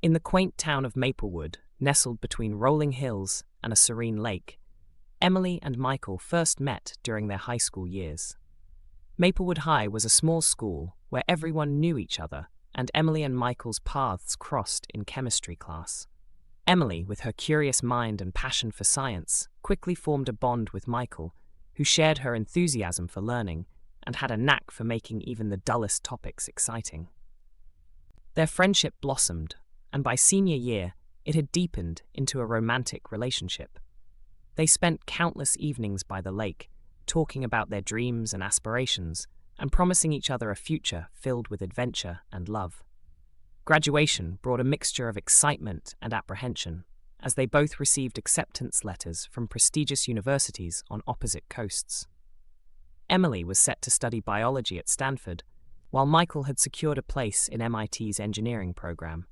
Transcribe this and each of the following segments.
In the quaint town of Maplewood, nestled between rolling hills and a serene lake, Emily and Michael first met during their high school years. Maplewood High was a small school where everyone knew each other, and Emily and Michael's paths crossed in chemistry class. Emily, with her curious mind and passion for science, quickly formed a bond with Michael, who shared her enthusiasm for learning and had a knack for making even the dullest topics exciting. Their friendship blossomed, and by senior year, it had deepened into a romantic relationship. They spent countless evenings by the lake, talking about their dreams and aspirations, and promising each other a future filled with adventure and love. Graduation brought a mixture of excitement and apprehension, as they both received acceptance letters from prestigious universities on opposite coasts. Emily was set to study biology at Stanford, while Michael had secured a place in MIT's engineering program.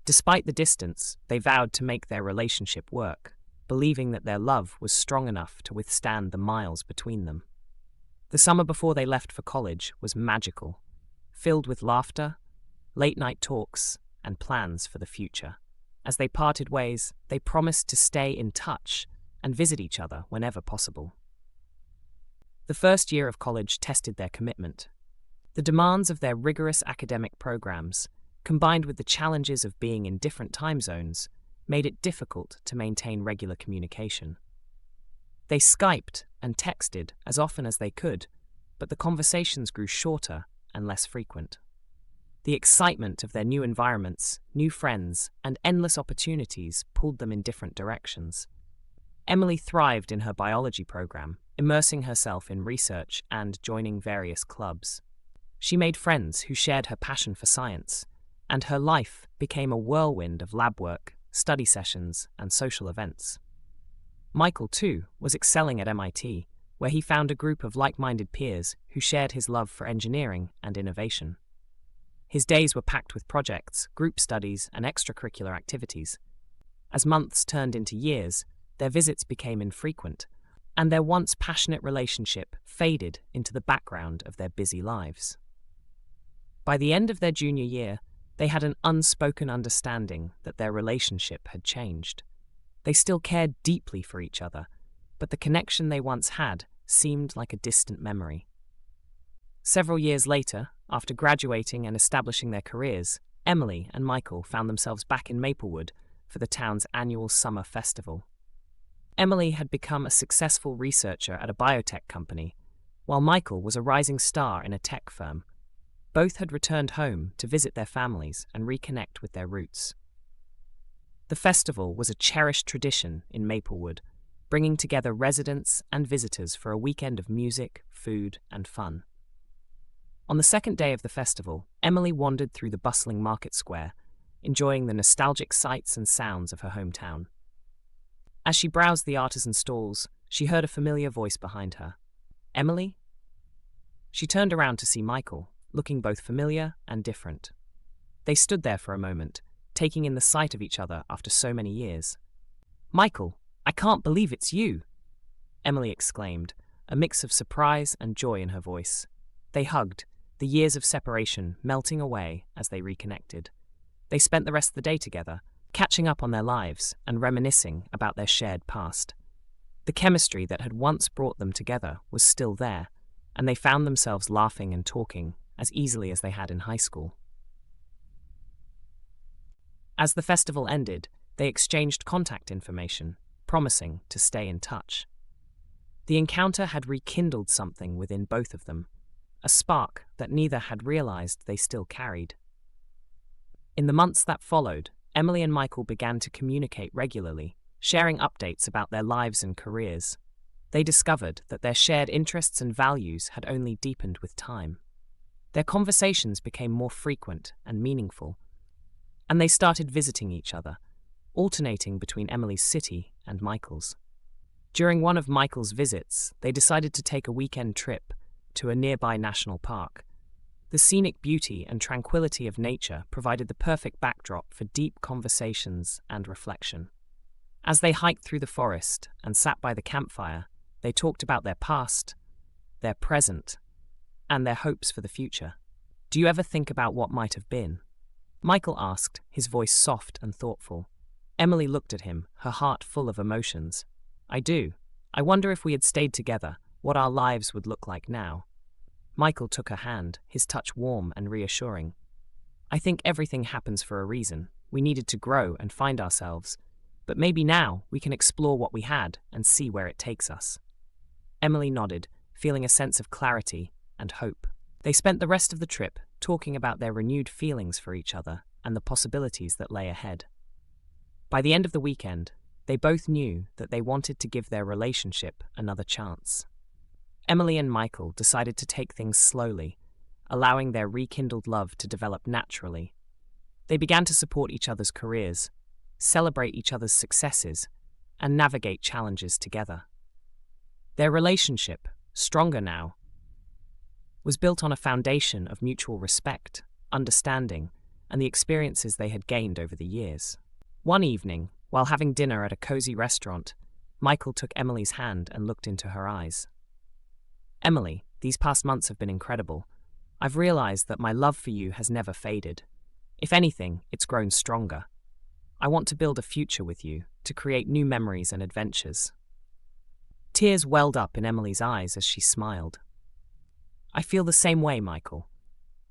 Despite the distance, they vowed to make their relationship work, believing that their love was strong enough to withstand the miles between them. The summer before they left for college was magical, filled with laughter, late-night talks, and plans for the future. As they parted ways, they promised to stay in touch and visit each other whenever possible. The first year of college tested their commitment. The demands of their rigorous academic programs, combined with the challenges of being in different time zones, made it difficult to maintain regular communication. They Skyped and texted as often as they could, but the conversations grew shorter and less frequent. The excitement of their new environments, new friends, and endless opportunities pulled them in different directions. Emily thrived in her biology program, immersing herself in research and joining various clubs. She made friends who shared her passion for science, and her life became a whirlwind of lab work, study sessions, and social events. Michael, too, was excelling at MIT, where he found a group of like-minded peers who shared his love for engineering and innovation. His days were packed with projects, group studies, and extracurricular activities. As months turned into years, their visits became infrequent, and their once passionate relationship faded into the background of their busy lives. By the end of their junior year, they had an unspoken understanding that their relationship had changed. They still cared deeply for each other, but the connection they once had seemed like a distant memory. Several years later, after graduating and establishing their careers, Emily and Michael found themselves back in Maplewood for the town's annual summer festival. Emily had become a successful researcher at a biotech company, while Michael was a rising star in a tech firm. Both had returned home to visit their families and reconnect with their roots. The festival was a cherished tradition in Maplewood, bringing together residents and visitors for a weekend of music, food, and fun. On the second day of the festival, Emily wandered through the bustling market square, enjoying the nostalgic sights and sounds of her hometown. As she browsed the artisan stalls, she heard a familiar voice behind her. "Emily?" She turned around to see Michael, looking both familiar and different. They stood there for a moment, taking in the sight of each other after so many years. "Michael, I can't believe it's you!" Emily exclaimed, a mix of surprise and joy in her voice. They hugged, the years of separation melting away as they reconnected. They spent the rest of the day together, catching up on their lives and reminiscing about their shared past. The chemistry that had once brought them together was still there, and they found themselves laughing and talking as easily as they had in high school. As the festival ended, they exchanged contact information, promising to stay in touch. The encounter had rekindled something within both of them, a spark that neither had realized they still carried. In the months that followed, Emily and Michael began to communicate regularly, sharing updates about their lives and careers. They discovered that their shared interests and values had only deepened with time. Their conversations became more frequent and meaningful, and they started visiting each other, alternating between Emily's city and Michael's. During one of Michael's visits, they decided to take a weekend trip to a nearby national park. The scenic beauty and tranquility of nature provided the perfect backdrop for deep conversations and reflection. As they hiked through the forest and sat by the campfire, they talked about their past, their present, and their hopes for the future. Do you ever think about what might have been? Michael asked, his voice soft and thoughtful. Emily looked at him, her heart full of emotions. I do. I wonder if we had stayed together, what our lives would look like now. Michael took her hand, his touch warm and reassuring. I think everything happens for a reason. We needed to grow and find ourselves. But maybe now we can explore what we had and see where it takes us. Emily nodded, feeling a sense of clarity and hope. They spent the rest of the trip talking about their renewed feelings for each other and the possibilities that lay ahead. By the end of the weekend, they both knew that they wanted to give their relationship another chance. Emily and Michael decided to take things slowly, allowing their rekindled love to develop naturally. They began to support each other's careers, celebrate each other's successes, and navigate challenges together. Their relationship, stronger now, was built on a foundation of mutual respect, understanding, and the experiences they had gained over the years. One evening, while having dinner at a cozy restaurant, Michael took Emily's hand and looked into her eyes. Emily, these past months have been incredible. I've realized that my love for you has never faded. If anything, it's grown stronger. I want to build a future with you, to create new memories and adventures. Tears welled up in Emily's eyes as she smiled. I feel the same way, Michael.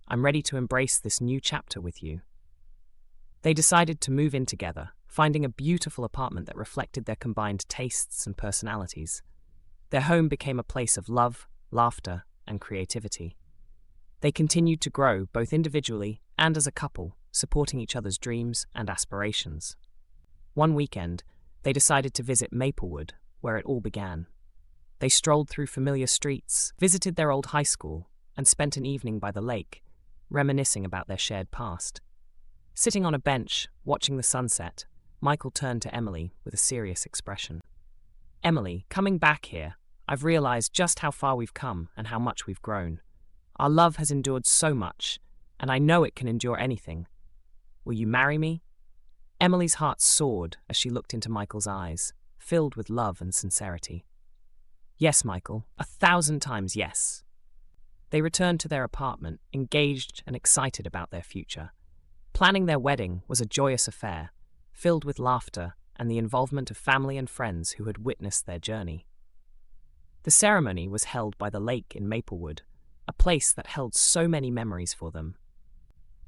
I'm ready to embrace this new chapter with you. They decided to move in together, finding a beautiful apartment that reflected their combined tastes and personalities. Their home became a place of love, laughter, and creativity. They continued to grow both individually and as a couple, supporting each other's dreams and aspirations. One weekend, they decided to visit Maplewood, where it all began. They strolled through familiar streets, visited their old high school, and spent an evening by the lake, reminiscing about their shared past. Sitting on a bench, watching the sunset, Michael turned to Emily with a serious expression. Emily, coming back here, I've realized just how far we've come and how much we've grown. Our love has endured so much, and I know it can endure anything. Will you marry me? Emily's heart soared as she looked into Michael's eyes, filled with love and sincerity. Yes, Michael, 1,000 times yes. They returned to their apartment, engaged and excited about their future. Planning their wedding was a joyous affair, filled with laughter and the involvement of family and friends who had witnessed their journey. The ceremony was held by the lake in Maplewood, a place that held so many memories for them.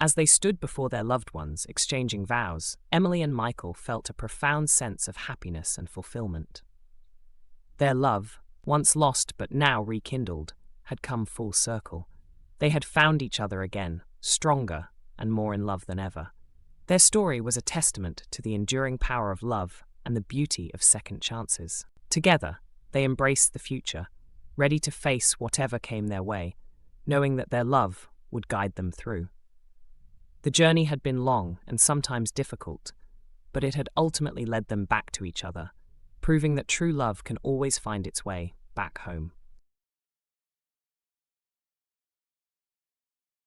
As they stood before their loved ones, exchanging vows, Emily and Michael felt a profound sense of happiness and fulfillment. Their love, once lost but now rekindled, had come full circle. They had found each other again, stronger and more in love than ever. Their story was a testament to the enduring power of love and the beauty of second chances. Together, they embraced the future, ready to face whatever came their way, knowing that their love would guide them through. The journey had been long and sometimes difficult, but it had ultimately led them back to each other, proving that true love can always find its way back home.